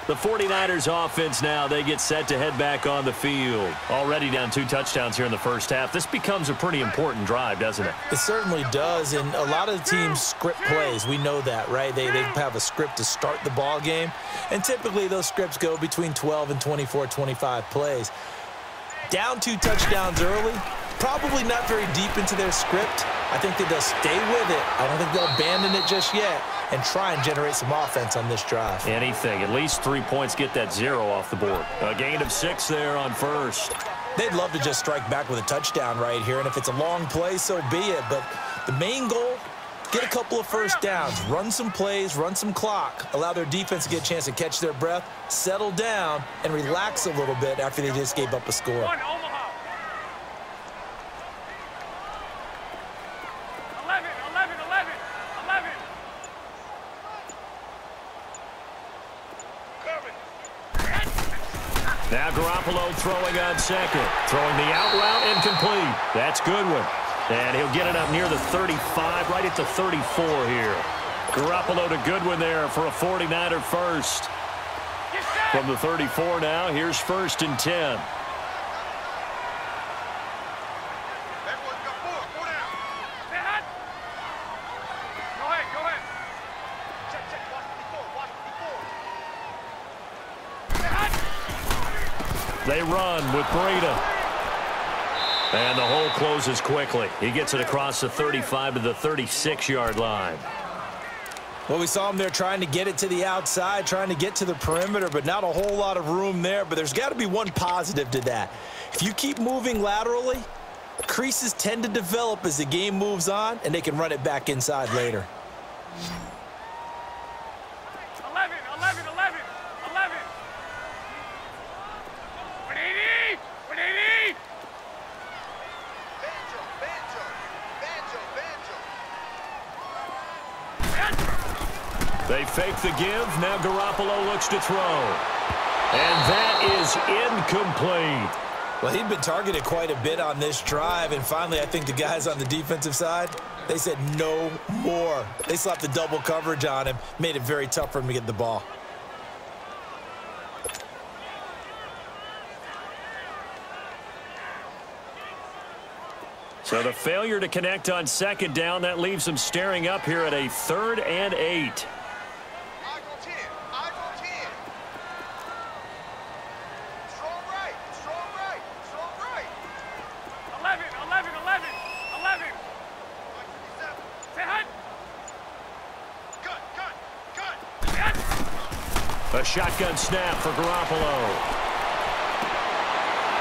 The 49ers offense now, they get set to head back on the field. Already down 2 touchdowns here in the first half. This becomes a pretty important drive, doesn't it? It certainly does, and a lot of the teams script plays. We know that, right? They have a script to start the ball game, and typically those scripts go between 12 and 24, 25 plays. Down 2 touchdowns early, probably not very deep into their script. I think that they'll stay with it. I don't think they'll abandon it just yet and try and generate some offense on this drive. Anything. At least 3 points, get that 0 off the board. A gain of 6 there on first. They'd love to just strike back with a touchdown right here, and if it's a long play, so be it. But the main goal, get a couple of first downs, run some plays, run some clock, allow their defense to get a chance to catch their breath, settle down, and relax a little bit after they just gave up a score. Now Garoppolo throwing on second. Throwing the out route, incomplete. That's Goodwin. And he'll get it up near the 35, right at the 34 here. Garoppolo to Goodwin there for a 49er first. From the 34 now, here's 1st and 10. They run with Breida. And the hole closes quickly. He gets it across the 35 to the 36-yard line. Well, we saw him there trying to get it to the outside, trying to get to the perimeter, but not a whole lot of room there. But there's got to be one positive to that. If you keep moving laterally, creases tend to develop as the game moves on, and they can run it back inside later. 11, 11, 11, 11. 180, 180. They fake the give. Now Garoppolo looks to throw. And that is incomplete. Well, he'd been targeted quite a bit on this drive, and finally I think the guys on the defensive side, they said no more. They slapped the double coverage on him, made it very tough for him to get the ball. So the failure to connect on second down, that leaves them staring up here at a 3rd and 8. A shotgun snap for Garoppolo.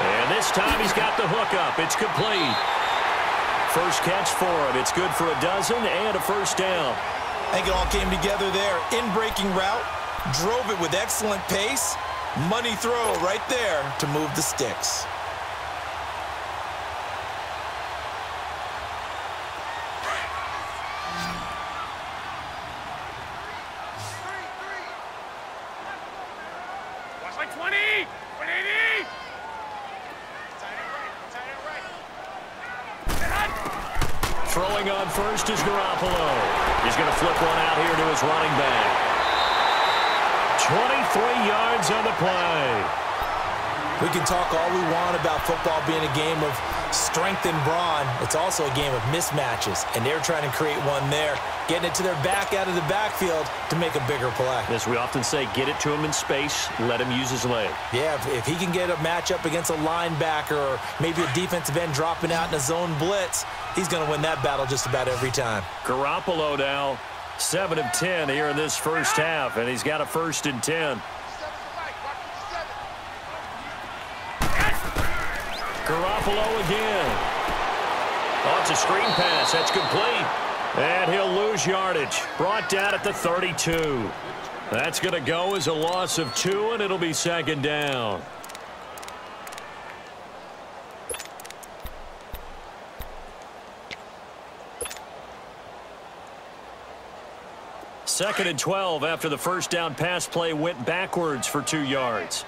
And this time he's got the hook up. It's complete. First catch for him. It's good for a dozen and a first down. I think it all came together there. In-breaking route, drove it with excellent pace. Money throw right there to move the sticks. Throwing on first is Garoppolo. He's going to flip one out here to his running back. 23 yards on the play. We can talk all we want about football being a game of strength and brawn. It's also a game of mismatches, and they're trying to create one there, getting it to their back out of the backfield to make a bigger play. As we often say, get it to him in space, let him use his leg. Yeah, if he can get a matchup against a linebacker or maybe a defensive end dropping out in a zone blitz, he's going to win that battle just about every time. Garoppolo now 7 of 10 here in this first half, and he's got a 1st and 10. Garoppolo again. Oh, it's a screen pass. That's complete. And he'll lose yardage. Brought down at the 32. That's going to go as a loss of 2, and it'll be 2nd down. Second and 12 after the first down pass play went backwards for 2 yards.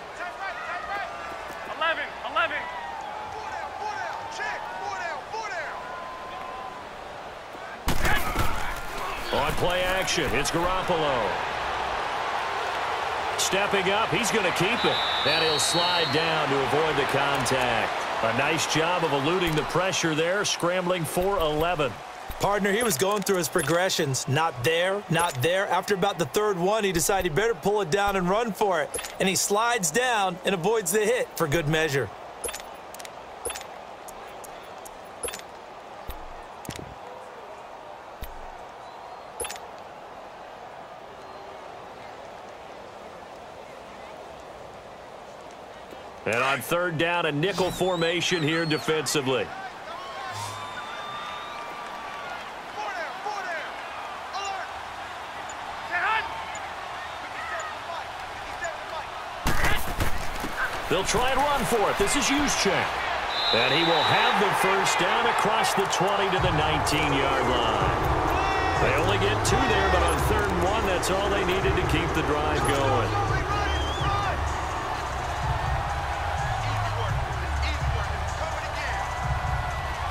11, 11. On play action, it's Garoppolo. stepping up. He's going to keep it. And he'll slide down to avoid the contact. A nice job of eluding the pressure there, scrambling for 11. Partner, he was going through his progressions. Not there, not there. After about the third one, he decided he better pull it down and run for it. And he slides down and avoids the hit for good measure. And on third down, a nickel formation here defensively. They'll try and run for it. This is Juszczyk. And he will have the first down across the 20 to the 19-yard line. They only get 2 there, but on third and 1, that's all they needed to keep the drive going.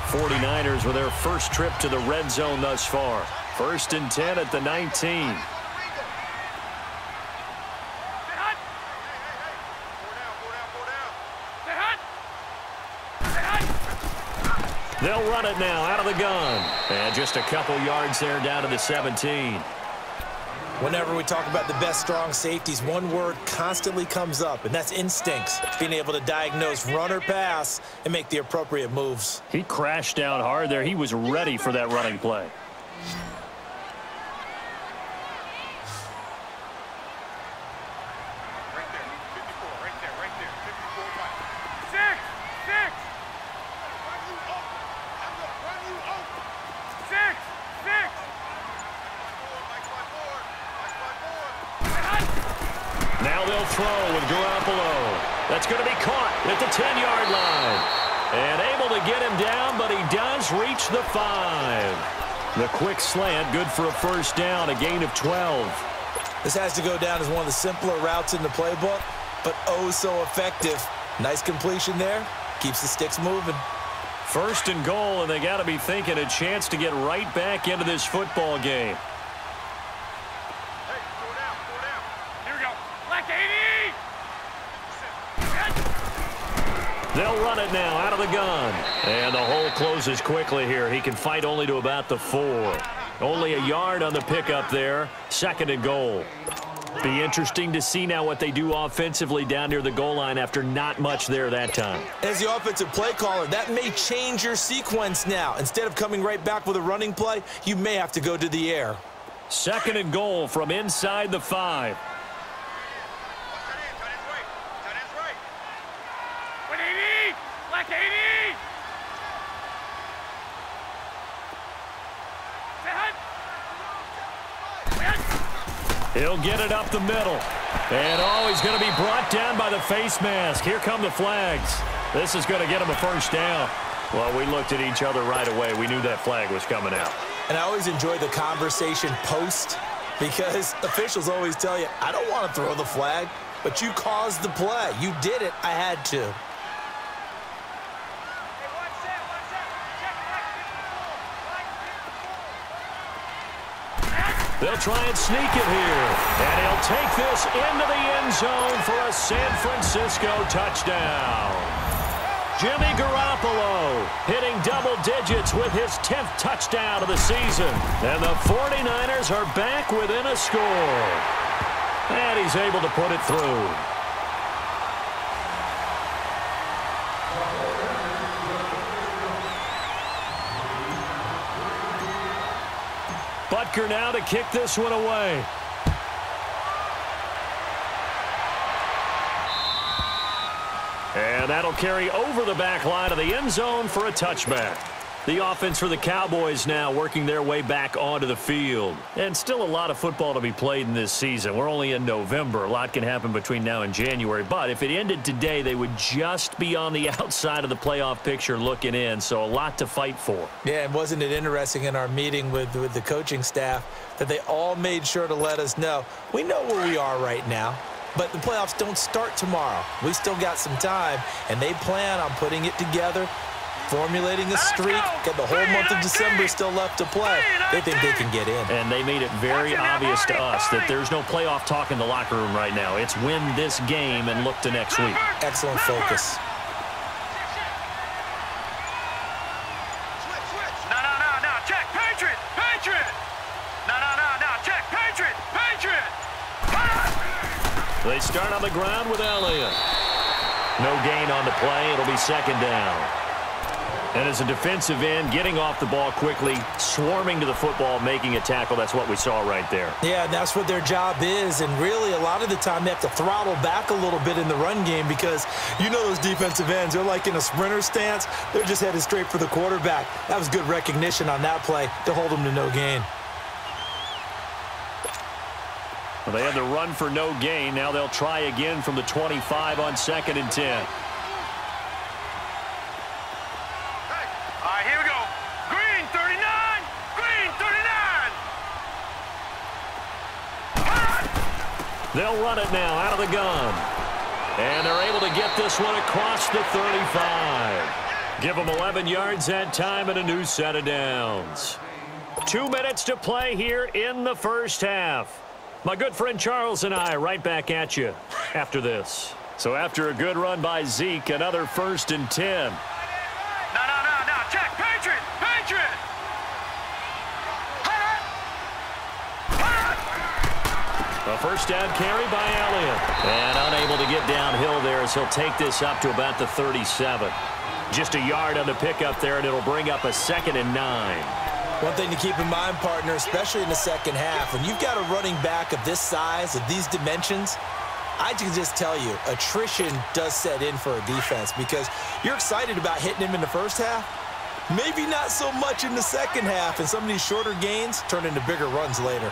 49ers with their first trip to the red zone thus far. 1st and 10 at the 19. They'll run it now out of the gun. And just a couple yards there down to the 17. Whenever we talk about the best strong safeties, one word constantly comes up, and that's instincts. Being able to diagnose run or pass and make the appropriate moves. He crashed down hard there. He was ready for that running play. Now they'll throw with Garoppolo. That's going to be caught at the 10-yard line. And able to get him down, but he does reach the 5. The quick slant, good for a first down, a gain of 12. This has to go down as one of the simpler routes in the playbook, but oh so effective. Nice completion there. Keeps the sticks moving. 1st and goal, and they got to be thinking a chance to get right back into this football game. They'll run it now out of the gun. And the hole closes quickly here. He can fight only to about the 4. Only a yard on the pickup there. 2nd and goal. Be interesting to see now what they do offensively down near the goal line after not much there that time. As the offensive play caller, that may change your sequence now. Instead of coming right back with a running play, you may have to go to the air. 2nd and goal from inside the 5. He'll get it up the middle. And oh, he's going to be brought down by the face mask. Here come the flags. This is going to get him a first down. Well, we looked at each other right away. We knew that flag was coming out. And I always enjoy the conversation post because officials always tell you, I don't want to throw the flag, but you caused the play. You did it. I had to. They'll try and sneak it here. And he'll take this into the end zone for a San Francisco touchdown. Jimmy Garoppolo hitting double digits with his 10th touchdown of the season. And the 49ers are back within a score. And he's able to put it through. Butker now to kick this one away. And that'll carry over the back line of the end zone for a touchback. The offense for the Cowboys now working their way back onto the field. And still a lot of football to be played in this season. We're only in November. A lot can happen between now and January. But if it ended today, they would just be on the outside of the playoff picture looking in. So a lot to fight for. Yeah, and wasn't it interesting in our meeting with the coaching staff that they all made sure to let us know, we know where we are right now. But the playoffs don't start tomorrow. We still got some time, and they plan on putting it together formulating a streak, got the whole month of December still left to play. They think they can get in. And they made it very obvious to us that there's no playoff talk in the locker room right now. It's win this game and look to next week. Excellent focus. No, check, Patriot, Patriot. No, check, Patriot, Patriot. They start on the ground with Elliott. No gain on the play. It'll be second down. And as a defensive end, getting off the ball quickly, swarming to the football, making a tackle, that's what we saw right there. Yeah, that's what their job is. And really, a lot of the time, they have to throttle back a little bit in the run game because you know those defensive ends, they're like in a sprinter stance. They're just headed straight for the quarterback. That was good recognition on that play to hold them to no gain. Well, they had the run for no gain. Now they'll try again from the 25 on 2nd and 10. All right, here we go. Green 39, Green 39. They'll run it now out of the gun. And they're able to get this one across the 35. Give them 11 yards that time and a new set of downs. 2 minutes to play here in the first half. My good friend Charles and I right back at you after this. So after a good run by Zeke, another 1st and 10. No, check, Patriot, Patriot. A first down carry by Elliott. And unable to get downhill there as he'll take this up to about the 37. Just a yard on the pickup there, and it'll bring up a 2nd and 9. One thing to keep in mind, partner, especially in the second half, when you've got a running back of this size, of these dimensions, I can just tell you, attrition does set in for a defense because you're excited about hitting him in the first half. Maybe not so much in the second half, and some of these shorter gains turn into bigger runs later.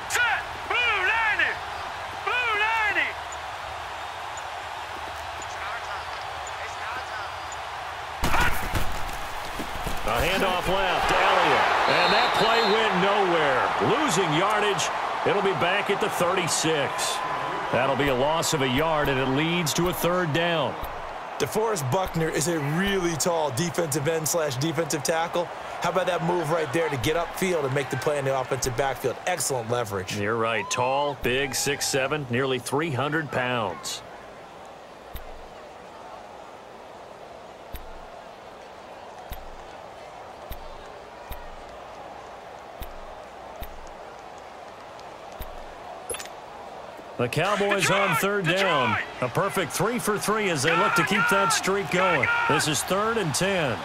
Set, blue 90, blue 90. A handoff left to Elliott. And that play went nowhere. Losing yardage. It'll be back at the 36. That'll be a loss of a yard, and it leads to a 3rd down. DeForest Buckner is a really tall defensive end / defensive tackle. How about that move right there to get upfield and make the play in the offensive backfield? Excellent leverage. You're right. Tall, big, 6'7", nearly 300 pounds. The Cowboys on 3rd down. A perfect 3 for 3 as they look to keep that streak going. This is 3rd and 10.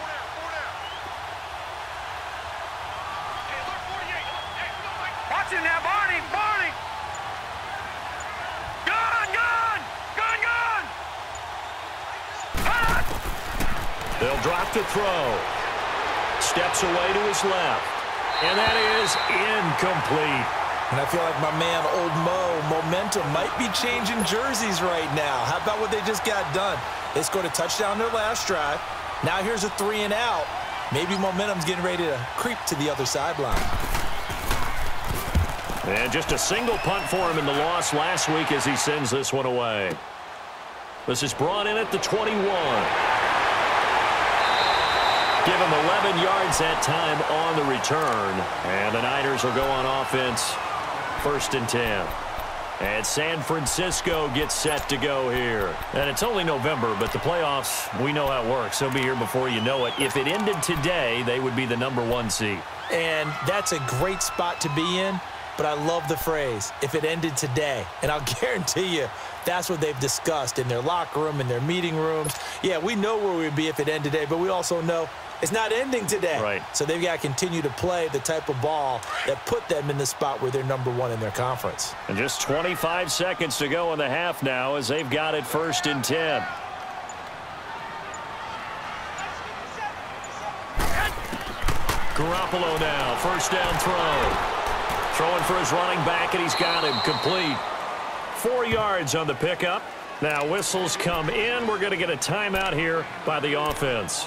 Watch it now, Barney, Barney. Gun. They'll drop to throw. Steps away to his left. And that is incomplete. And I feel like my man, Old Mo, momentum might be changing jerseys right now. How about what they just got done? They scored a touchdown their last drive. Now here's a 3 and out. Maybe momentum's getting ready to creep to the other sideline. And just a single punt for him in the loss last week as he sends this one away. This is brought in at the 21. Give him 11 yards that time on the return. And the Niners will go on offense. 1st and 10. And San Francisco gets set to go here. And it's only November, but the playoffs, we know how it works. They'll be here before you know it. If it ended today, they would be the #1 seed. And that's a great spot to be in. But I love the phrase, if it ended today. And I'll guarantee you, that's what they've discussed in their locker room, in their meeting rooms. Yeah, we know where we'd be if it ended today, but we also know it's not ending today. Right. So they've got to continue to play the type of ball that put them in the spot where they're #1 in their conference. And just 25 seconds to go in the half now as they've got it 1st and 10. Garoppolo now, 1st down throw. Throwing for his running back, and he's got him complete. 4 yards on the pickup. Now whistles come in. We're going to get a timeout here by the offense,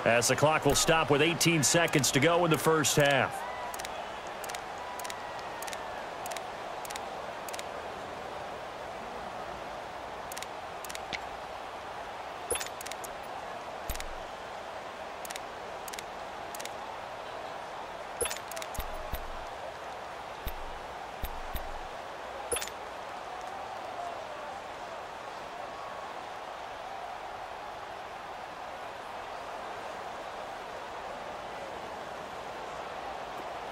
as the clock will stop with 18 seconds to go in the first half.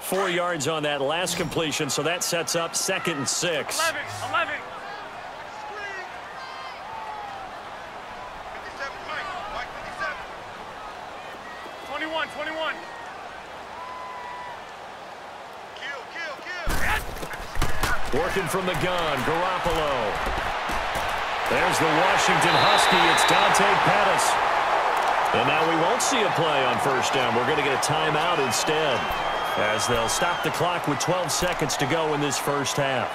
4 yards on that last completion, so that sets up 2nd and 6. 11. 21. Working from the gun, Garoppolo. There's the Washington Husky. It's Dante Pettis. And now we won't see a play on 1st down. We're going to get a timeout instead, as they'll stop the clock with 12 seconds to go in this 1st half.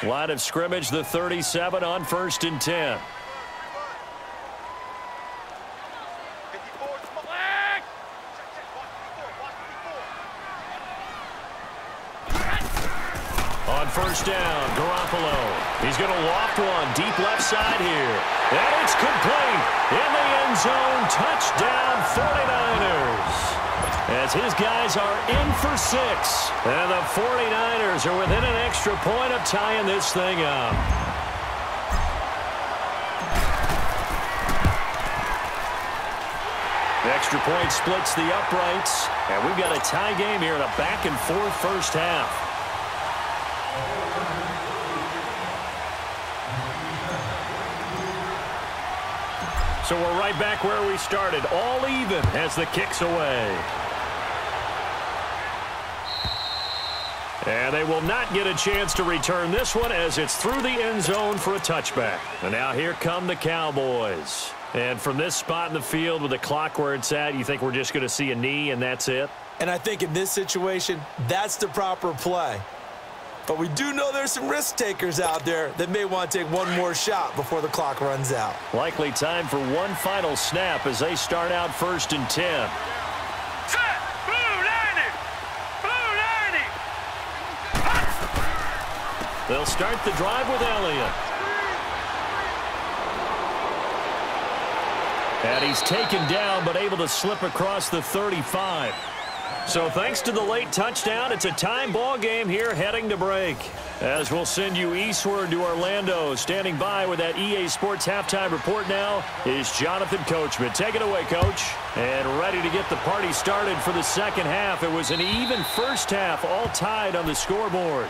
Line of scrimmage, the 37 on 1st and 10. On 1st down, Garoppolo. He's going to loft one deep left side here. And it's complete. In the end zone, touchdown 49ers. As his guys are in for 6. And the 49ers are within an extra point of tying this thing up. The extra point splits the uprights. And we've got a tie game here in a back-and-forth 1st half. So we're right back where we started, all even as the kick's away. And they will not get a chance to return this one as it's through the end zone for a touchback. And now here come the Cowboys. And from this spot in the field with the clock where it's at, you think we're just going to see a knee and that's it? And I think in this situation, that's the proper play. But we do know there's some risk takers out there that may want to take one more shot before the clock runs out. Likely time for one final snap as they start out 1st and 10. Set. Blue 90. They'll start the drive with Elliott. And he's taken down but able to slip across the 35. So thanks to the late touchdown, it's a time ball game here heading to break. As we'll send you eastward to Orlando. Standing by with that EA Sports halftime report now is Jonathan Coachman. Take it away, Coach. And ready to get the party started for the 2nd half. It was an even 1st half, all tied on the scoreboard.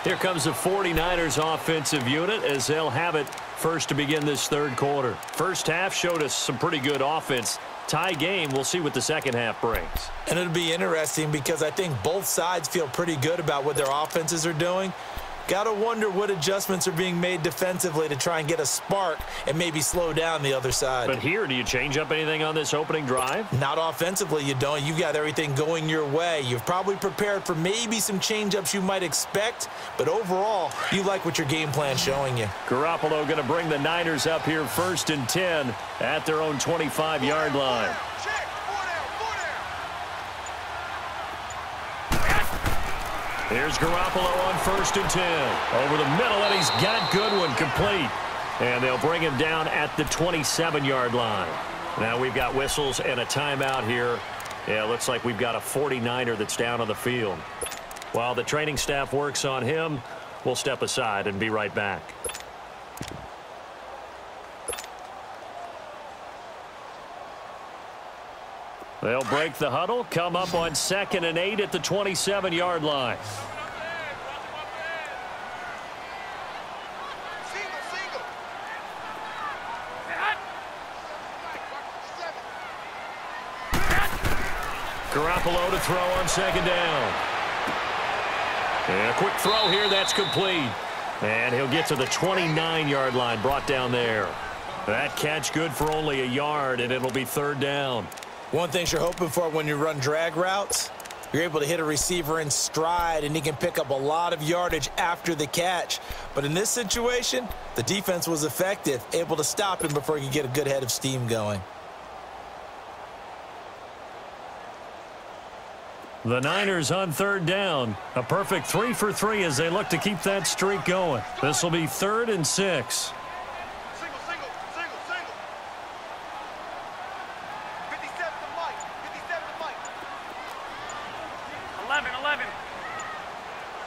Here comes the 49ers offensive unit as they'll have it first to begin this 3rd quarter. 1st half showed us some pretty good offense. Tie game, we'll see what the 2nd half brings. And it'll be interesting because I think both sides feel pretty good about what their offenses are doing. Got to wonder what adjustments are being made defensively to try and get a spark and maybe slow down the other side. But here, do you change up anything on this opening drive? Not offensively, you don't. You've got everything going your way. You've probably prepared for maybe some change-ups you might expect, but overall, you like what your game plan's showing you. Garoppolo going to bring the Niners up here 1st and 10 at their own 25-yard line. Here's Garoppolo on 1st and 10. Over the middle, and he's got Goodwin complete. And they'll bring him down at the 27-yard line. Now we've got whistles and a timeout here. Yeah, it looks like we've got a 49er that's down on the field. While the training staff works on him, we'll step aside and be right back. They'll break the huddle, come up on 2nd and 8 at the 27-yard line. Garoppolo to throw on 2nd down. And a quick throw here, that's complete. And he'll get to the 29-yard line, brought down there. That catch good for only a yard, and it'll be 3rd down. One thing you're hoping for when you run drag routes, you're able to hit a receiver in stride, and he can pick up a lot of yardage after the catch. But in this situation, the defense was effective, able to stop him before he could get a good head of steam going. The Niners on 3rd down. A perfect 3 for 3 as they look to keep that streak going. This will be 3rd and 6. 11.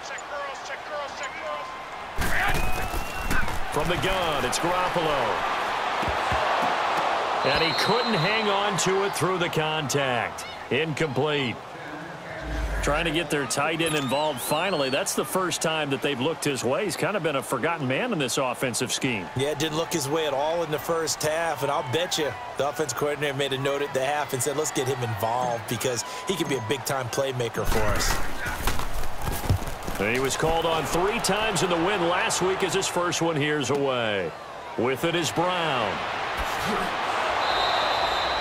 Check girls. From the gun, it's Garoppolo. And he couldn't hang on to it through the contact. Incomplete. Trying to get their tight end involved finally. That's the first time that they've looked his way. He's kind of been a forgotten man in this offensive scheme. Yeah, it didn't look his way at all in the first half, and I'll bet you the offense coordinator made a note at the half and said, let's get him involved because he can be a big-time playmaker for us. And he was called on 3 times in the win last week as his first one here's away. With it is Brown.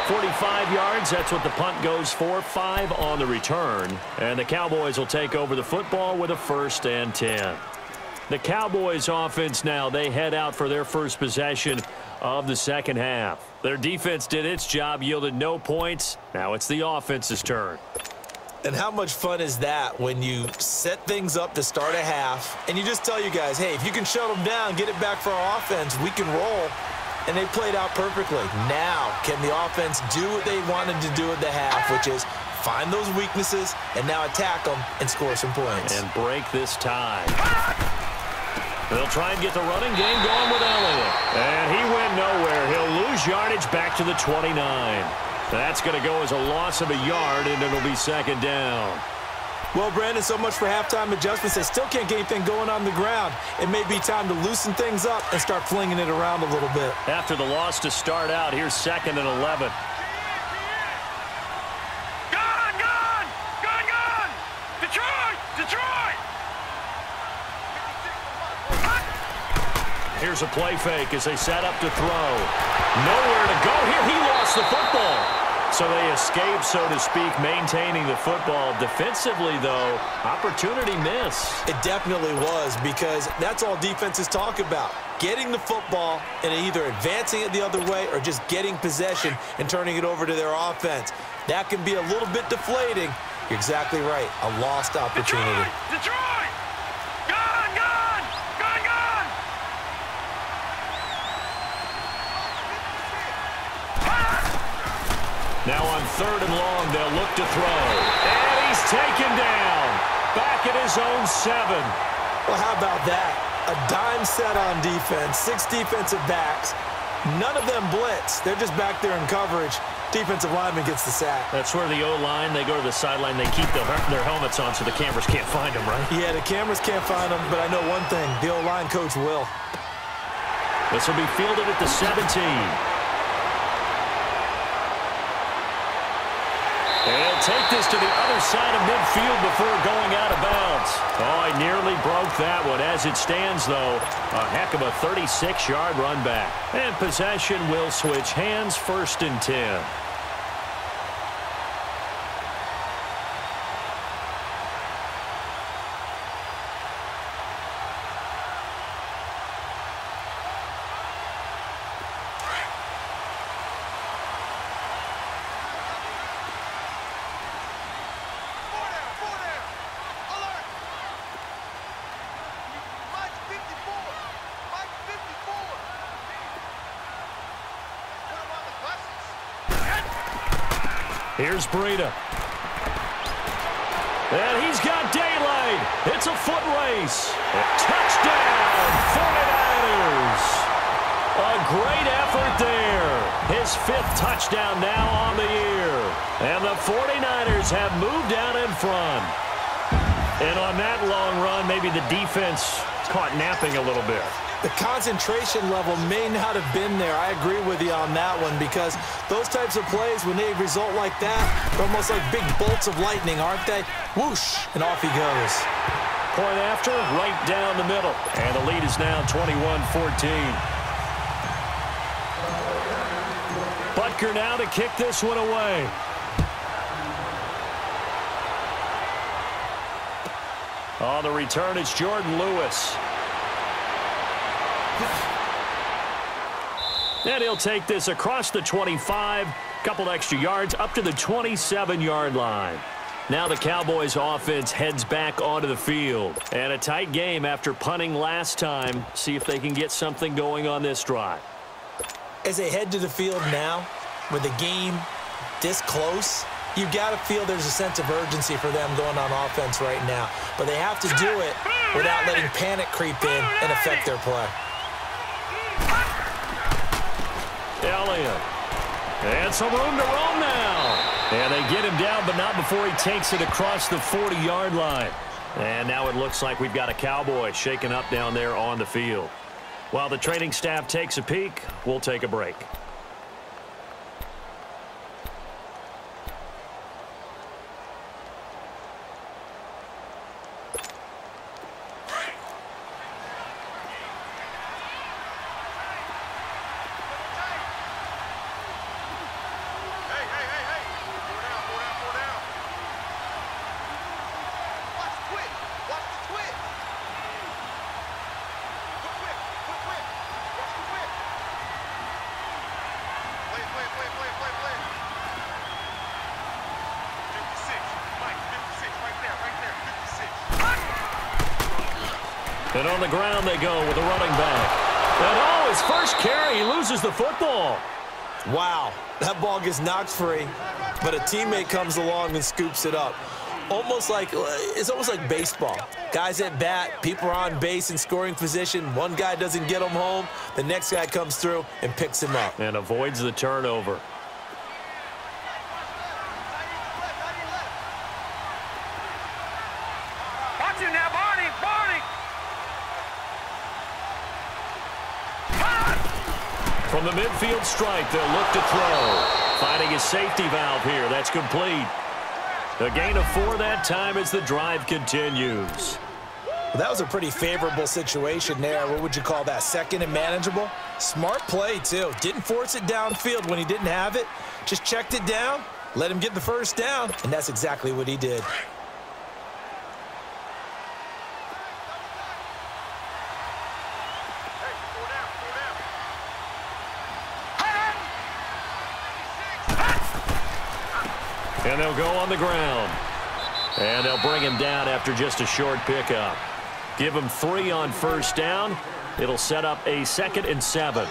45 yards, that's what the punt goes for. 5 on the return. And the Cowboys will take over the football with a 1st and 10. The Cowboys offense now, they head out for their first possession of the second half. Their defense did its job, yielded no points. Now it's the offense's turn. And how much fun is that when you set things up to start a half and you just tell you guys, hey, if you can shut them down, get it back for our offense, we can roll. And they played out perfectly. Now, can the offense do what they wanted to do at the half, which is find those weaknesses and now attack them and score some points. And break this tie. They'll try and get the running game going with Elliott. And he went nowhere. He'll lose yardage back to the 29. That's going to go as a loss of a yard, and it'll be 2nd down. Well, Brandon, so much for halftime adjustments. They still can't get anything going on the ground. It may be time to loosen things up and start flinging it around a little bit. After the loss to start out, here's 2nd and 11. Gun! Detroit! Here's a play fake as they set up to throw. Nowhere to go here. He lost the football. So they escape, so to speak, maintaining the football. Defensively, though, opportunity miss. It definitely was, because that's all defenses talk about. Getting the football and either advancing it the other way or just getting possession and turning it over to their offense. That can be a little bit deflating. You're exactly right. A lost opportunity. Detroit! Now on 3rd and long, they'll look to throw. And he's taken down. Back at his own 7. Well, how about that? A dime set on defense, 6 defensive backs. None of them blitz. They're just back there in coverage. Defensive lineman gets the sack. That's where the O-line, they go to the sideline, they keep their helmets on so the cameras can't find them, right? Yeah, the cameras can't find them, but I know one thing. The O-line coach will. This will be fielded at the 17. He'll take this to the other side of midfield before going out of bounds. Oh, he nearly broke that one. As it stands, though, a heck of a 36-yard run back. And possession will switch hands, 1st and 10. Here's Breida. And he's got daylight. It's a foot race. Touchdown, 49ers. A great effort there. His 5th touchdown now on the year. And the 49ers have moved out in front. And on that long run, maybe the defense caught napping a little bit. The concentration level may not have been there. I agree with you on that one, because those types of plays, when they result like that, they're almost like big bolts of lightning, aren't they? Whoosh, and off he goes. Point after, right down the middle. And the lead is now 21-14. Butker now to kick this one away. On the return, it's Jordan Lewis. And he'll take this across the 25, couple extra yards, up to the 27-yard line. Now the Cowboys offense heads back onto the field. And a tight game after punting last time. See if they can get something going on this drive. As they head to the field now, with the game this close, you've got to feel there's a sense of urgency for them going on offense right now. But they have to do it without letting panic creep in and affect their play. Elliott. And some room to roam now. And they get him down, but not before he takes it across the 40-yard line. And now it looks like we've got a Cowboy shaken up down there on the field. While the training staff takes a peek, we'll take a break. And on the ground they go with a running back. And oh, his first carry, he loses the football. Wow, that ball gets knocked free, but a teammate comes along and scoops it up. It's almost like baseball. Guys at bat, people are on base in scoring position. One guy doesn't get him home. The next guy comes through and picks him up. And avoids the turnover. Watch it now, Barney! Barney! From the midfield strike, they'll look to throw. Finding his safety valve here. That's complete. A gain of 4 that time as the drive continues. Well, that was a pretty favorable situation there. What would you call that? Second and manageable? Smart play, too. Didn't force it downfield when he didn't have it. Just checked it down, let him get the first down, and that's exactly what he did. And they'll go on the ground. And they'll bring him down after just a short pickup. Give him 3 on first down. It'll set up a 2nd and 7.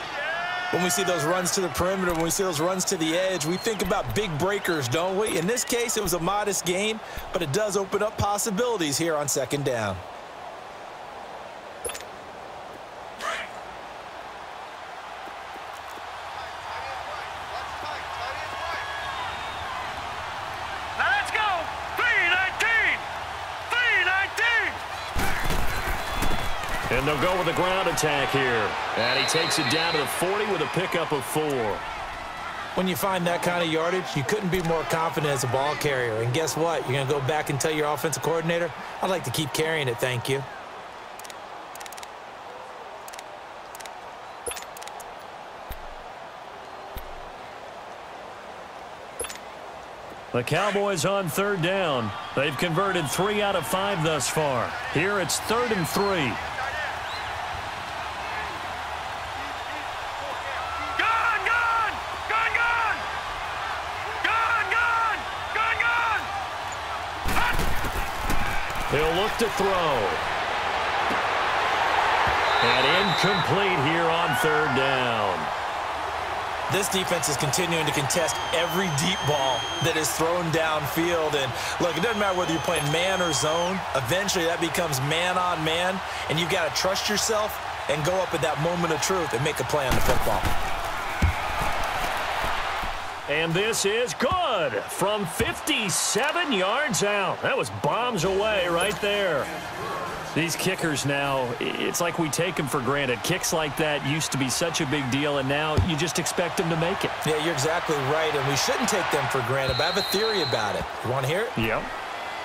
When we see those runs to the perimeter, when we see those runs to the edge, we think about big breakers, don't we? In this case, it was a modest gain, but it does open up possibilities here on 2nd down. And they'll go with a ground attack here. And he takes it down to the 40 with a pickup of 4. When you find that kind of yardage, you couldn't be more confident as a ball carrier. And guess what? You're going to go back and tell your offensive coordinator, I'd like to keep carrying it, thank you. The Cowboys on 3rd down. They've converted 3 out of 5 thus far. Here it's 3rd and 3. He'll look to throw. And incomplete here on 3rd down. This defense is continuing to contest every deep ball that is thrown downfield. And look, it doesn't matter whether you're playing man or zone. Eventually that becomes man on man. And you've got to trust yourself and go up at that moment of truth and make a play on the football. And this is good from 57 yards out. That was bombs away right there. These kickers now, it's like we take them for granted. Kicks like that used to be such a big deal, and now you just expect them to make it. Yeah, you're exactly right, and we shouldn't take them for granted, but I have a theory about it. You want to hear it? Yep.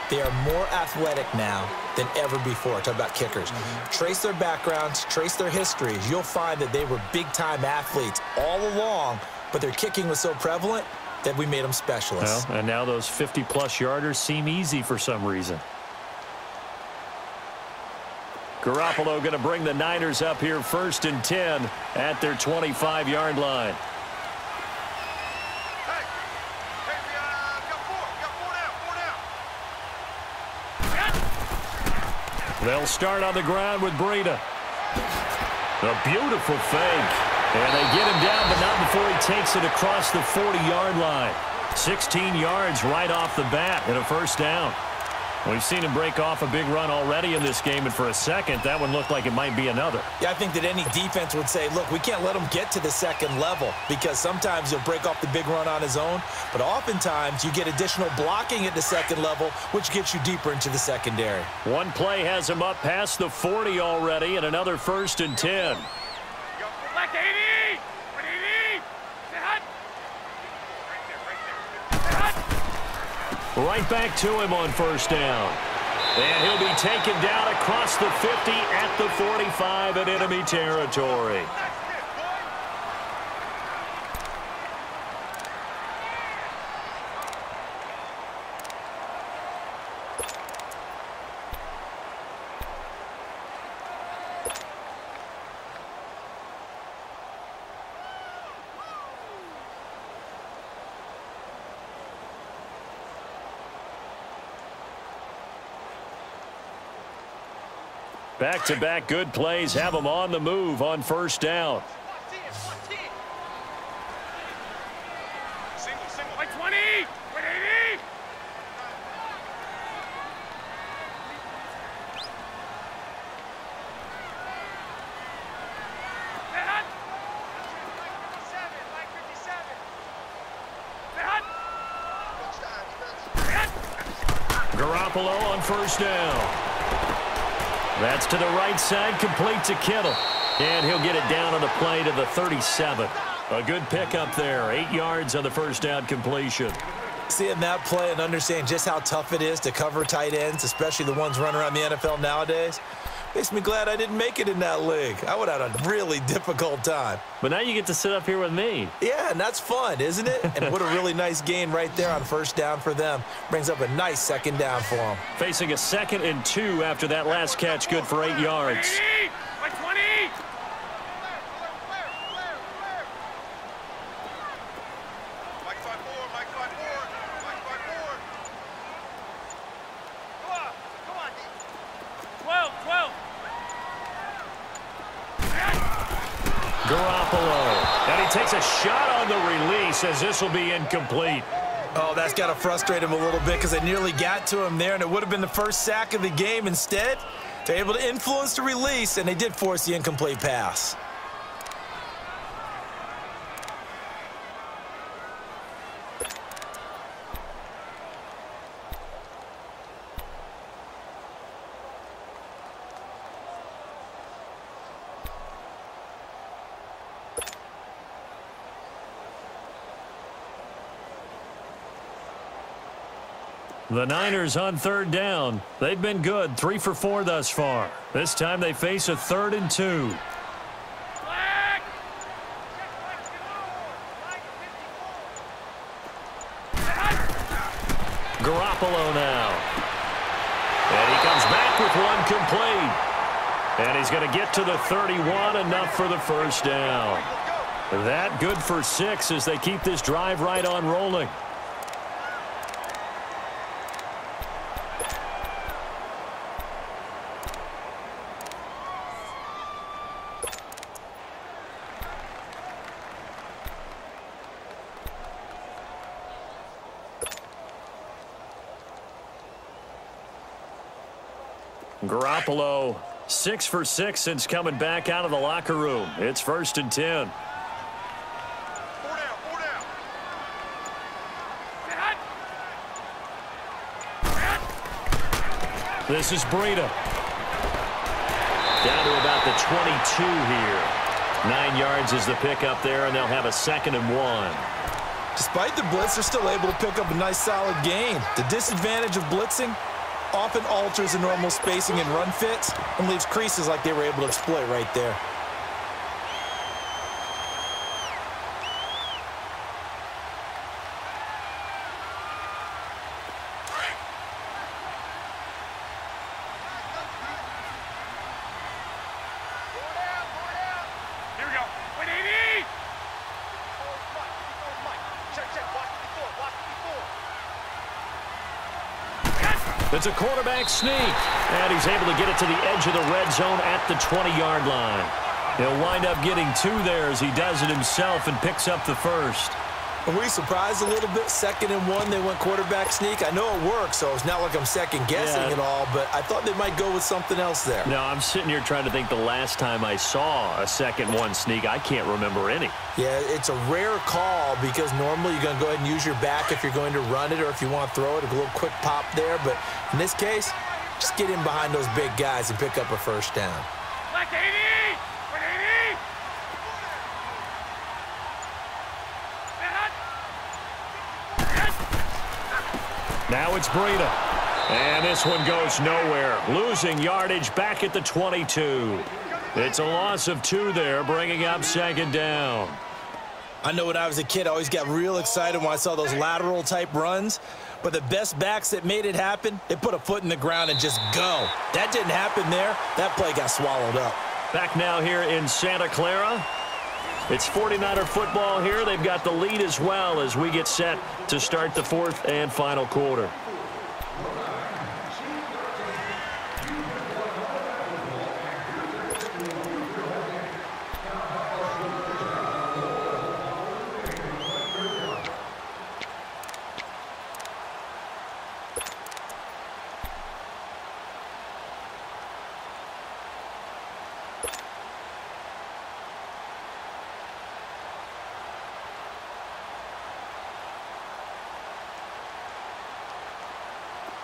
They are more athletic now than ever before. Talk about kickers. Trace their backgrounds, trace their histories. You'll find that they were big-time athletes all along, but their kicking was so prevalent that we made them specialists. Well, and now those 50-plus yarders seem easy for some reason. Garoppolo going to bring the Niners up here 1st and 10 at their 25-yard line. They'll start on the ground with Breida. A beautiful fake. And they get him down, but not before he takes it across the 40-yard line. 16 yards right off the bat and a 1st down. We've seen him break off a big run already in this game, and for a second, that one looked like it might be another. Yeah, I think that any defense would say, look, we can't let him get to the second level because sometimes he'll break off the big run on his own, but oftentimes you get additional blocking at the second level, which gets you deeper into the secondary. One play has him up past the 40 already, and another 1st and 10. Black 80! 80! Hot! Right there. Right back to him on 1st down. And he'll be taken down across the 50 at the 45 in enemy territory. Back-to-back good plays have them on the move on 1st down. Single. Like 20! 180! Garoppolo on 1st down. That's to the right side, complete to Kittle. And he'll get it down on the play to the 37. A good pickup there, 8 yards on the 1st down completion. Seeing that play and understanding just how tough it is to cover tight ends, especially the ones running around the NFL nowadays, makes me glad I didn't make it in that league. I would have had a really difficult time. But now you get to sit up here with me. Yeah, and that's fun, isn't it? And what a really nice gain right there on 1st down for them. Brings up a nice 2nd down for them. Facing a 2nd and 2 after that last catch, good for 8 yards. 80! Like 20! Mike 5-4. Come on. 12. Garoppolo. And he takes a shot on the release as this will be incomplete. Oh, that's got to frustrate him a little bit because they nearly got to him there, and it would have been the first sack of the game. Instead, they're able to influence the release, and they did force the incomplete pass. The Niners on 3rd down. They've been good, 3 for 4 thus far. This time they face a 3rd and 2. Garoppolo now. And he comes back with one complete. And he's going to get to the 31, enough for the 1st down. That good for 6 as they keep this drive right on rolling. Garoppolo, 6 for 6 since coming back out of the locker room. It's 1st and 10. This is Breida. Down to about the 22 here. 9 yards is the pickup there, and they'll have a 2nd and 1. Despite the blitz, they're still able to pick up a nice solid gain. The disadvantage of blitzing often alters the normal spacing and run fits and leaves creases like they were able to exploit right there. Here we go. 180! It's a quarterback sneak, and he's able to get it to the edge of the red zone at the 20-yard line. He'll wind up getting 2 there as he does it himself and picks up the 1st. And we surprised a little bit. 2nd and 1, they went quarterback sneak. I know it works, so it's not like I'm second-guessing at all, but I thought they might go with something else there. No, I'm sitting here trying to think the last time I saw a 2nd 1 sneak. I can't remember any. Yeah, it's a rare call because normally you're going to go ahead and use your back if you're going to run it or if you want to throw it, a little quick pop there. But in this case, just get in behind those big guys and pick up a first down. Now it's Breida. And this one goes nowhere. Losing yardage back at the 22. It's a loss of 2 there, bringing up 2nd down. I know when I was a kid, I always got real excited when I saw those lateral-type runs. But the best backs that made it happen, they put a foot in the ground and just go. That didn't happen there. That play got swallowed up. Back now here in Santa Clara. It's 49er football here. They've got the lead as well as we get set to start the 4th and final quarter.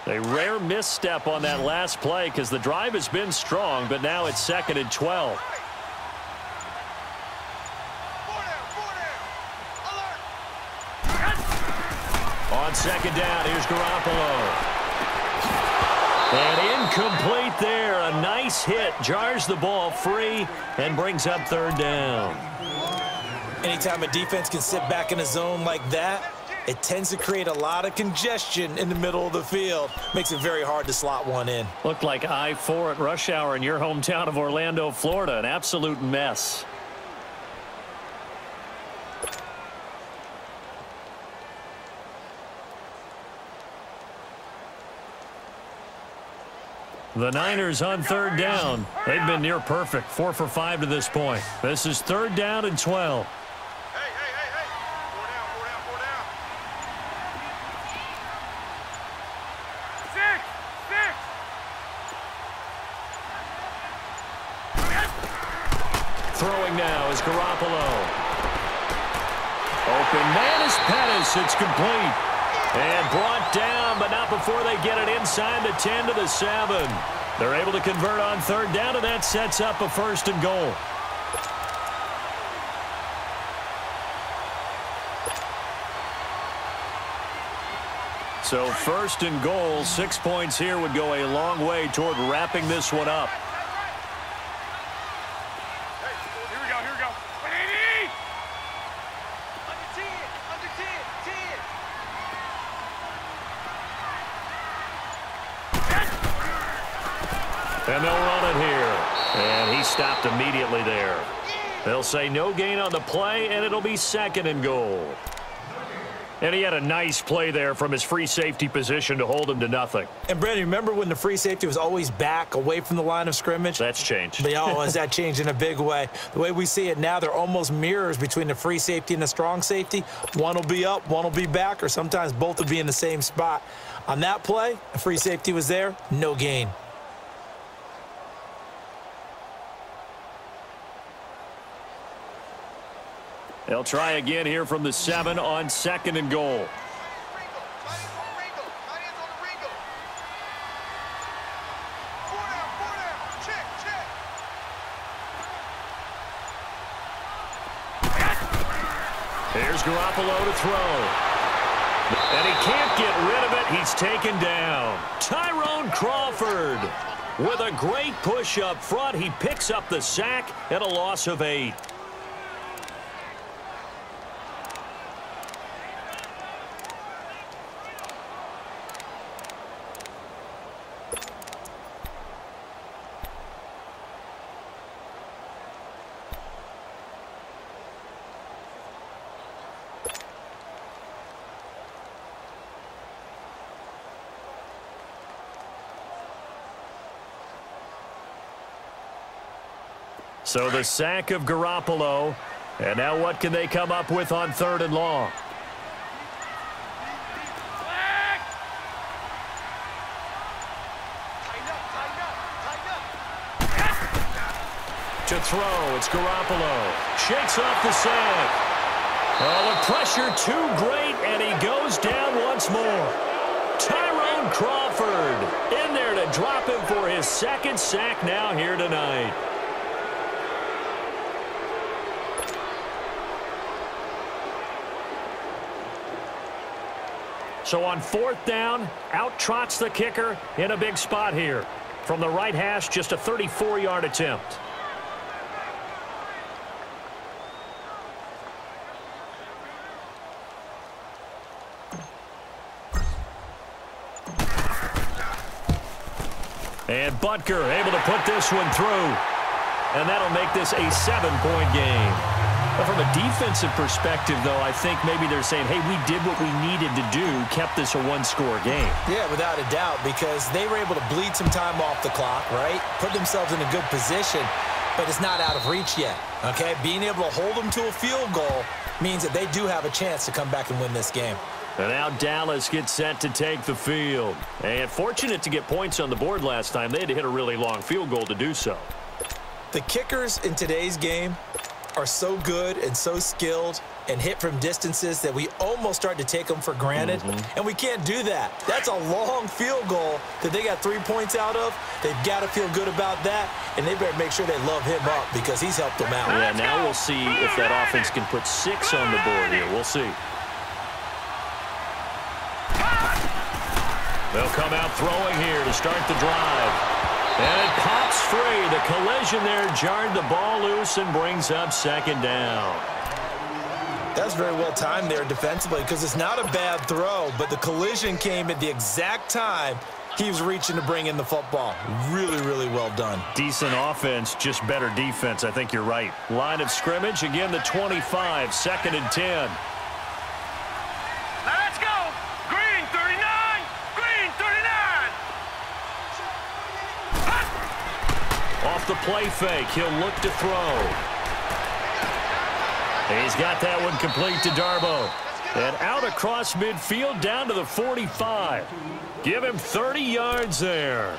A rare misstep on that last play because the drive has been strong, but now it's 2nd and 12. On 2nd down, here's Garoppolo. And incomplete there. A nice hit. Jars the ball free and brings up 3rd down. Anytime a defense can sit back in a zone like that, it tends to create a lot of congestion in the middle of the field. Makes it very hard to slot one in. Looked like I-4 at rush hour in your hometown of Orlando, Florida. An absolute mess. The Niners on 3rd down. They've been near perfect. 4 for 5 to this point. This is 3rd down and 12. Throwing now is Garoppolo. Open man is Pettis. It's complete. And brought down, but not before they get it inside the 10 to the 7. They're able to convert on 3rd down, and that sets up a 1st and goal. So 1st and goal, 6 points here would go a long way toward wrapping this one up. And they'll run it here. And he stopped immediately there. They'll say no gain on the play, and it'll be 2nd and goal. And he had a nice play there from his free safety position to hold him to nothing. And, Brandon, remember when the free safety was always back away from the line of scrimmage? That's changed. Has that changed in a big way? The way we see it now, they're almost mirrors between the free safety and the strong safety. One will be up, one will be back, or sometimes both will be in the same spot. On that play, the free safety was there, no gain. They'll try again here from the 7 on 2nd and goal. Here's Garoppolo to throw. And he can't get rid of it. He's taken down. Tyrone Crawford with a great push up front. He picks up the sack and a loss of 8. So the sack of Garoppolo. And now what can they come up with on 3rd and long? To throw, it's Garoppolo. Shakes off the sack. Oh, the pressure too great, and he goes down once more. Tyrone Crawford in there to drop him for his second sack now here tonight. So on 4th down, out trots the kicker in a big spot here. From the right hash, just a 34-yard attempt. And Butker able to put this one through. And that'll make this a 7-point game. But from a defensive perspective, though, I think maybe they're saying, hey, we did what we needed to do, kept this a one-score game. Yeah, without a doubt, because they were able to bleed some time off the clock, right? Put themselves in a good position, but it's not out of reach yet, okay? Being able to hold them to a field goal means that they do have a chance to come back and win this game. And now Dallas gets set to take the field. And fortunate to get points on the board last time. They had to hit a really long field goal to do so. The kickers in today's game are so good and so skilled and hit from distances that we almost start to take them for granted. And we can't do that. That's a long field goal that they got 3 points out of. They've got to feel good about that, and they better make sure they love him up because he's helped them out. Yeah, now we'll see if that offense can put 6 on the board here. We'll see. They'll come out throwing here to start the drive. And it pops free. The collision there jarred the ball loose and brings up 2nd down. That's very well timed there defensively because it's not a bad throw, but the collision came at the exact time he was reaching to bring in the football. Really, really well done. Decent offense, just better defense. I think you're right. Line of scrimmage, again, the 25, 2nd and 10. Let's go. Green 39. Green 39. Off the play fake, he'll look to throw. He's got that one complete to Darbo. And out across midfield down to the 45. Give him 30 yards there.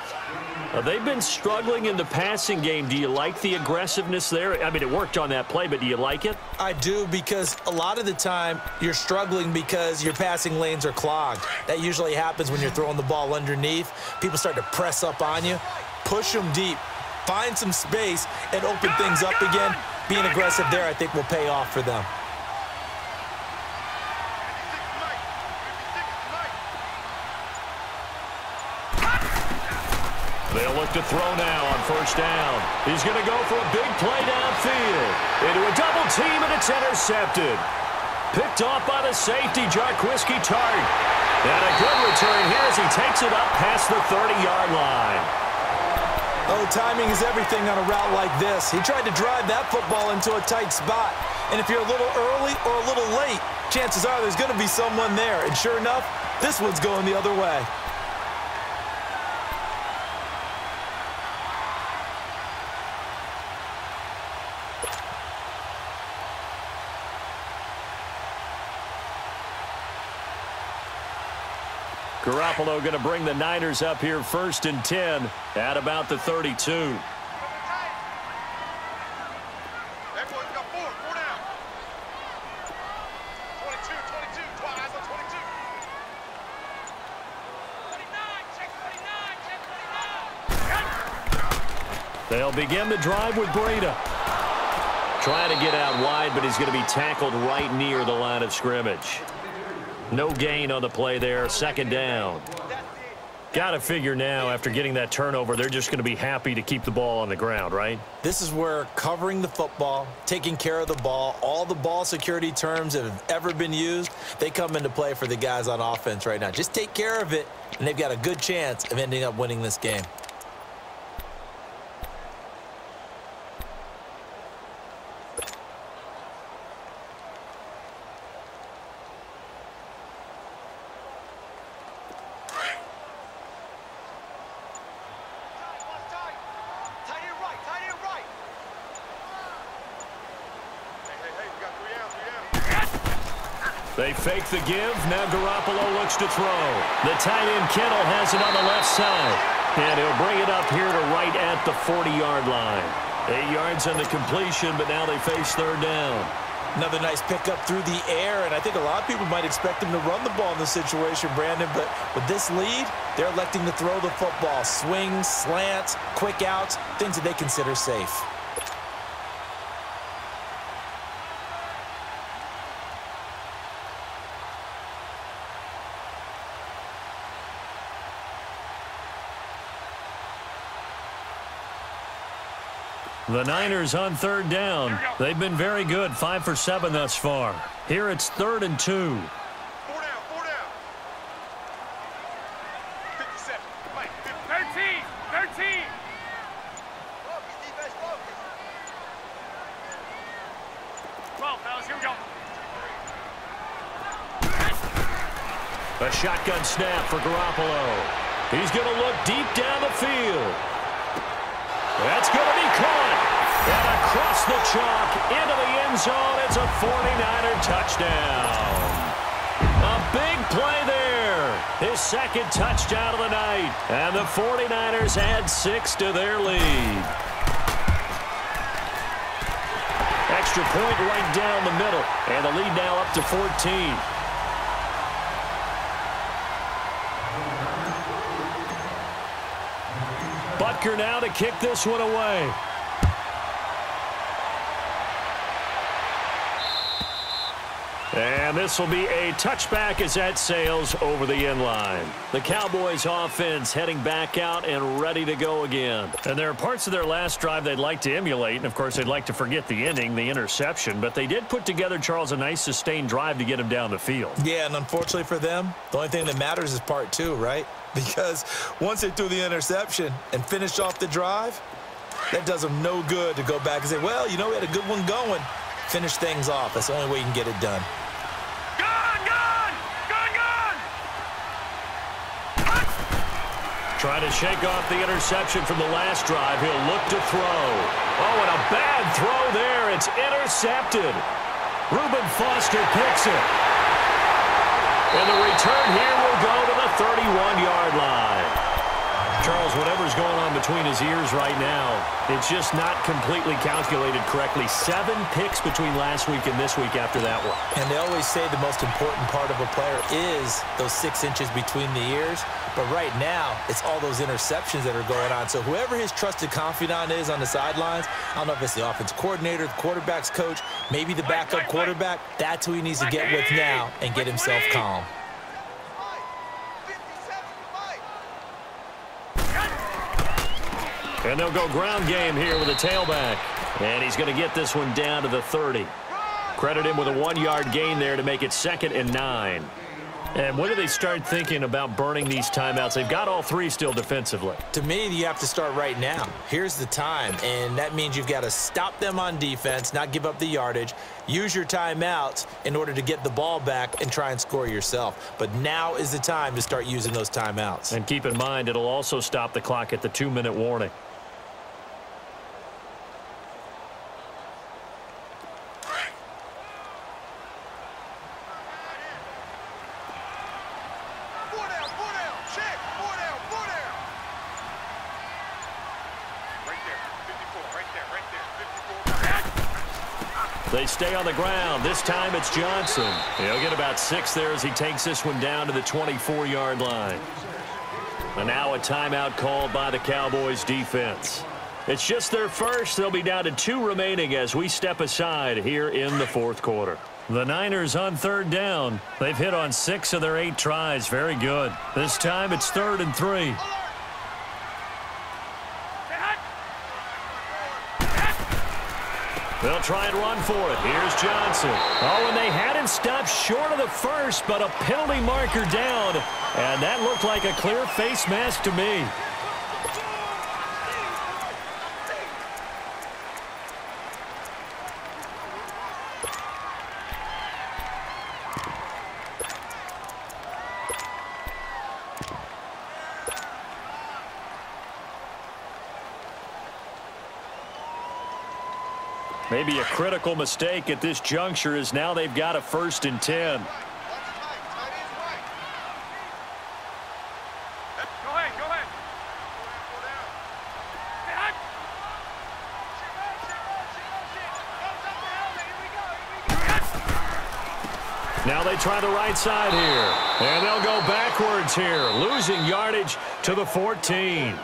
They've been struggling in the passing game. Do you like the aggressiveness there? I mean, it worked on that play, but do you like it? I do, because a lot of the time you're struggling because your passing lanes are clogged. That usually happens when you're throwing the ball underneath. People start to press up on you. Push them deep. Find some space and open things up again. Being aggressive there, I think, will pay off for them. They'll look to throw now on 1st down. He's going to go for a big play downfield. Into a double team, and it's intercepted. Picked off by the safety, Jarquiski Tart. And a good return here as he takes it up past the 30-yard line. Oh, timing is everything on a route like this. He tried to drive that football into a tight spot. And if you're a little early or a little late, chances are there's going to be someone there. And sure enough, this one's going the other way. Garoppolo going to bring the Niners up here 1st and 10 at about the 32. That boy's got four down. 22, eyes on 22. 29, check 29, check 29. They'll begin the drive with Breida. Trying to get out wide, but he's going to be tackled right near the line of scrimmage. No gain on the play there, 2nd down. Got to figure now, after getting that turnover, they're just going to be happy to keep the ball on the ground, right? This is where covering the football, taking care of the ball, all the ball security terms that have ever been used, they come into play for the guys on offense right now. Just take care of it, and they've got a good chance of ending up winning this game. They fake the give. Now Garoppolo looks to throw. The tight end Kittle has it on the left side. And he'll bring it up here to right at the 40-yard line. 8 yards on the completion, but now they face third down. Another nice pickup through the air, and I think a lot of people might expect him to run the ball in this situation, Brandon, but with this lead, they're electing to throw the football. Swings, slants, quick outs, things that they consider safe. The Niners on third down. They've been very good, 5 for 7 thus far. Here it's 3rd and 2. 4 down, 4 down. 57, 13, 13. Focus, defense, focus. 12, fellas, here we go. A shotgun snap for Garoppolo. He's going to look deep down the field. That's going to be caught. And across the chalk into the end zone. It's a 49er touchdown. A big play there. His second touchdown of the night. And the 49ers add 6 to their lead. Extra point right down the middle. And the lead now up to 14. Butker now to kick this one away. And this will be a touchback as that sails over the end line. The Cowboys offense heading back out and ready to go again. And there are parts of their last drive they'd like to emulate. And, of course, they'd like to forget the ending, the interception. But they did put together, Charles, a nice sustained drive to get him down the field. Yeah, and unfortunately for them, the only thing that matters is part 2, right? Because once they threw the interception and finished off the drive, that does them no good to go back and say, well, you know, we had a good one going. Finish things off. That's the only way you can get it done. Trying to shake off the interception from the last drive. He'll look to throw. Oh, and a bad throw there. It's intercepted. Reuben Foster picks it. And the return here will go to the 31-yard line. Charles, whatever's going on between his ears right now, it's just not completely calculated correctly. 7 picks between last week and this week after that one. And they always say the most important part of a player is those 6 inches between the ears. But right now, it's all those interceptions that are going on. So whoever his trusted confidant is on the sidelines, I don't know if it's the offense coordinator, the quarterback's coach, maybe the backup quarterback, that's who he needs to get with now and get himself calm. And they'll go ground game here with a tailback. And he's going to get this one down to the 30. Credit him with a 1-yard gain there to make it 2nd and 9. And when do they start thinking about burning these timeouts? They've got all 3 still defensively. To me, you have to start right now. Here's the time, and that means you've got to stop them on defense, not give up the yardage, use your timeouts in order to get the ball back and try and score yourself. But now is the time to start using those timeouts. And keep in mind, it'll also stop the clock at the 2-minute warning. They stay on the ground. This time it's Johnson. He'll get about 6 there as he takes this one down to the 24-yard line. And now a timeout called by the Cowboys defense. It's just their first. They'll be down to 2 remaining as we step aside here in the 4th quarter. The Niners on third down. They've hit on 6 of their 8 tries. Very good. This time it's 3rd and 3. They'll try and run for it. Here's Johnson. Oh, and they had him stopped short of the first, but a penalty marker down. And that looked like a clear face mask to me. Maybe a critical mistake at this juncture is now they've got a 1st and 10. Now they try the right side here. And they'll go backwards here, losing yardage to the 14.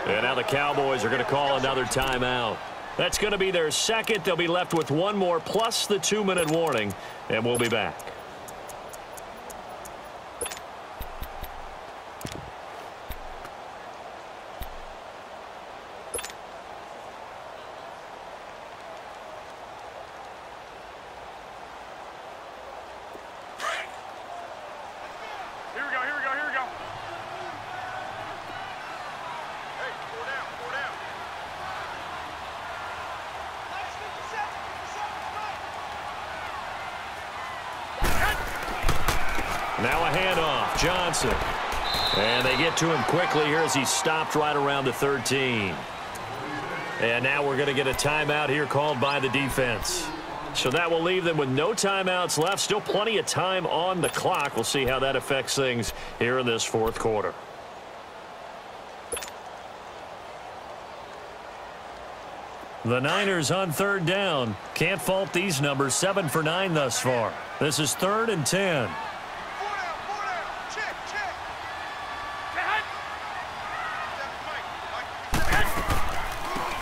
And now the Cowboys are going to call another timeout. That's going to be their second. They'll be left with one more plus the 2-minute warning, and we'll be back. Now a handoff, Johnson. And they get to him quickly here as he's stopped right around the 13. And now we're going to get a timeout here called by the defense. So that will leave them with no timeouts left. Still plenty of time on the clock. We'll see how that affects things here in this fourth quarter. The Niners on third down. Can't fault these numbers. 7 for 9 thus far. This is 3rd and 10.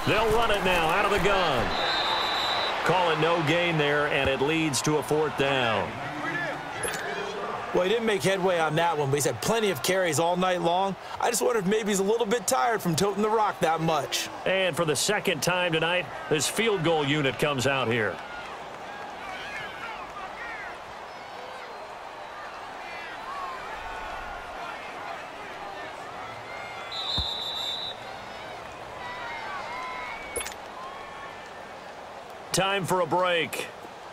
They'll run it now out of the gun. Call it no gain there, and it leads to a 4th down. Well, he didn't make headway on that one, but he's had plenty of carries all night long. I just wonder if maybe he's a little bit tired from toting the rock that much. And for the second time tonight, this field goal unit comes out here. Time for a break.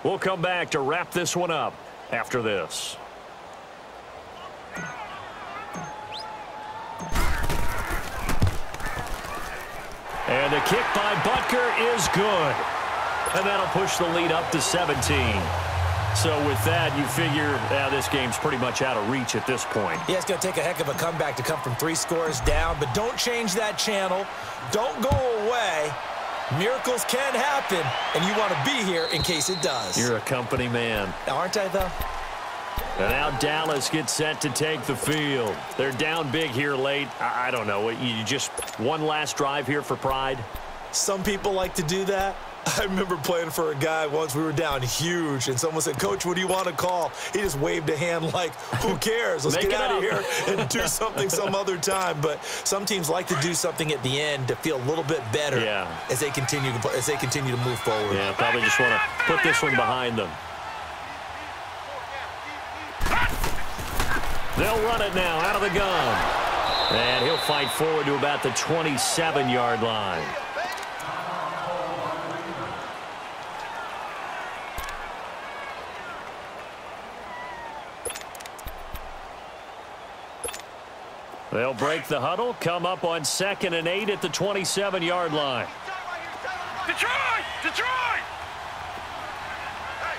We'll come back to wrap this one up after this. And the kick by Butker is good. And that'll push the lead up to 17. So with that, you figure this game's pretty much out of reach at this point. Yeah, it's going to take a heck of a comeback to come from 3 scores down, but don't change that channel. Don't go away. Miracles can happen, and you want to be here in case it does. You're a company man. Aren't I, though? And now Dallas gets set to take the field. They're down big here late. I don't know. You just one last drive here for pride? Some people like to do that. I remember playing for a guy once. We were down huge, and someone said, "Coach, what do you want to call?" He just waved a hand like, who cares? Let's get out of here and do something some other time. But some teams like to do something at the end to feel a little bit better as they continue to move forward. Yeah, probably just want to put this one behind them. They'll run it now out of the gun. And he'll fight forward to about the 27-yard line. They'll break the huddle, come up on 2nd and 8 at the 27-yard line. Detroit! Detroit! Hey,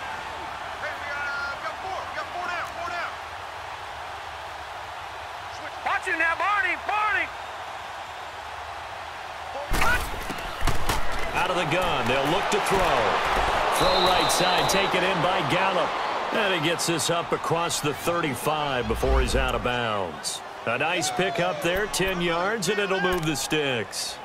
we got 4 down. Watch him now, Barney! Out of the gun, they'll look to throw. Throw right side, taken in by Gallup. And he gets this up across the 35 before he's out of bounds. A nice pick up there, 10 yards, and it'll move the sticks.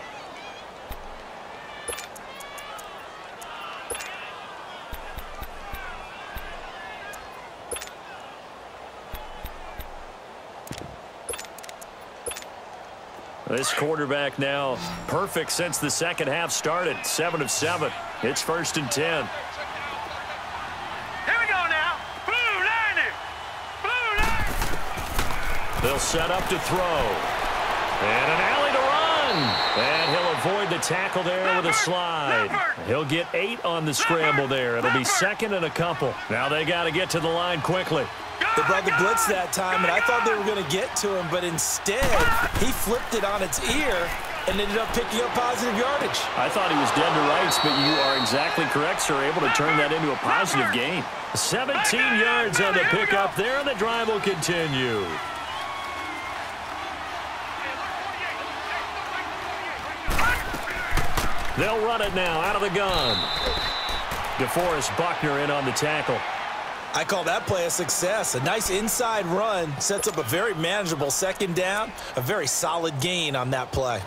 This quarterback now perfect since the second half started. 7 of 7. It's 1st and 10. Here we go now. Blue line. They'll set up to throw. And an alley to run. And he'll avoid the tackle there with a slide. He'll get 8 on the scramble there. It'll be 2nd and a couple. Now they got to get to the line quickly. They brought the blitz that time, and I thought they were going to get to him, but instead, he flipped it on its ear and ended up picking up positive yardage. I thought he was dead to rights, but you are exactly correct, sir. Able to turn that into a positive gain. 17 yards on the pickup there, and the drive will continue. They'll run it now out of the gun. DeForest Buckner in on the tackle. I call that play a success. A nice inside run sets up a very manageable second down, a very solid gain on that play.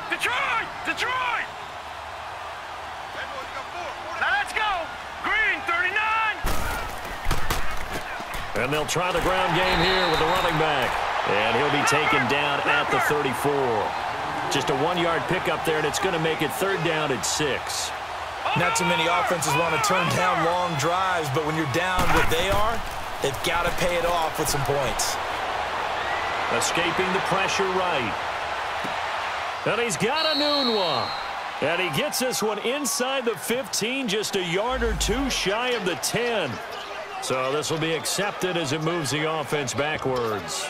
Detroit! Now let's go! Green, 39! And they'll try the ground game here with the running back. And he'll be taken down at the 34. Just a 1-yard pickup there, and it's going to make it 3rd down at 6. Not too many offenses want to turn down long drives, but when you're down what they are, they've got to pay it off with some points. Escaping the pressure right. And he's got a noon one. And he gets this one inside the 15, just a yard or two shy of the 10. So this will be accepted as it moves the offense backwards.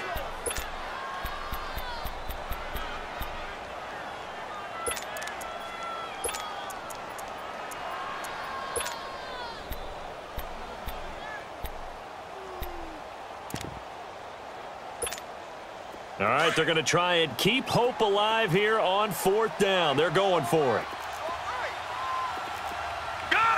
All right, they're going to try and keep hope alive here on 4th down. They're going for it. Gun!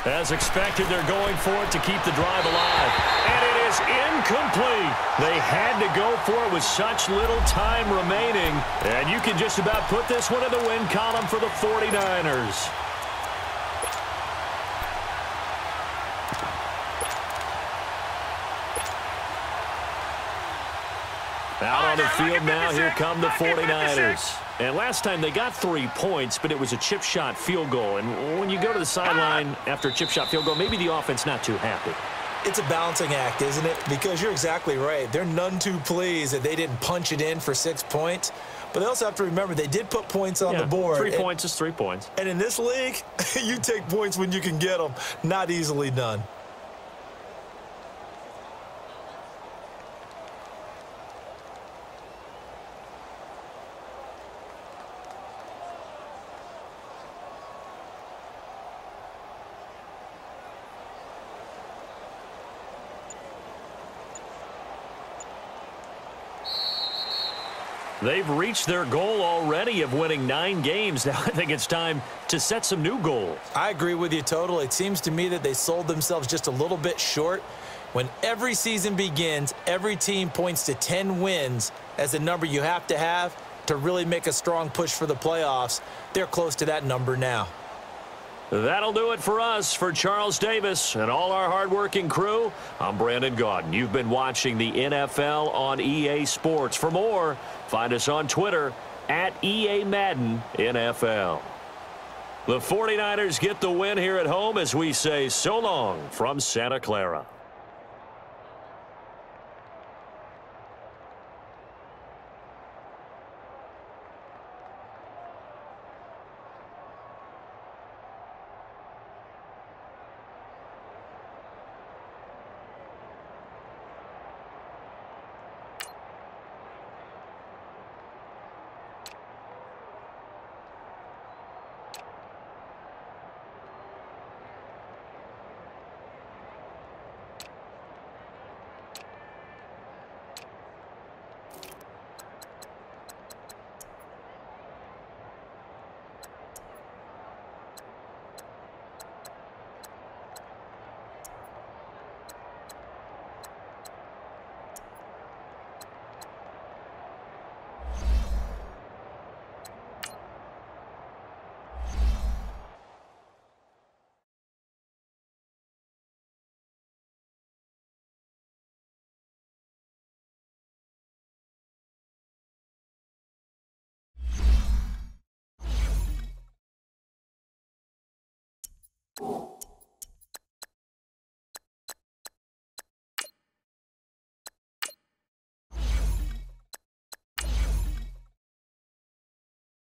As expected, they're going for it to keep the drive alive. And it is incomplete. They had to go for it with such little time remaining. And you can just about put this one in the win column for the 49ers. Out on the field now, here come the 49ers. And last time they got 3 points, but it was a chip shot field goal. And when you go to the sideline after a chip shot field goal, maybe the offense not too happy. It's a balancing act, isn't it? Because you're exactly right. They're none too pleased that they didn't punch it in for 6 points. But they also have to remember they did put points on the board. 3 points is 3 points. And in this league, you take points when you can get them. Not easily done. They've reached their goal already of winning 9 games. Now I think it's time to set some new goals. I agree with you totally. It seems to me that they sold themselves just a little bit short. When every season begins, every team points to 10 wins as the number you have to really make a strong push for the playoffs. They're close to that number now. That'll do it for us. For Charles Davis and all our hardworking crew, I'm Brandon Gaudin. You've been watching the NFL on EA Sports. For more, find us on Twitter at EA Madden NFL. The 49ers get the win here at home as we say so long from Santa Clara. You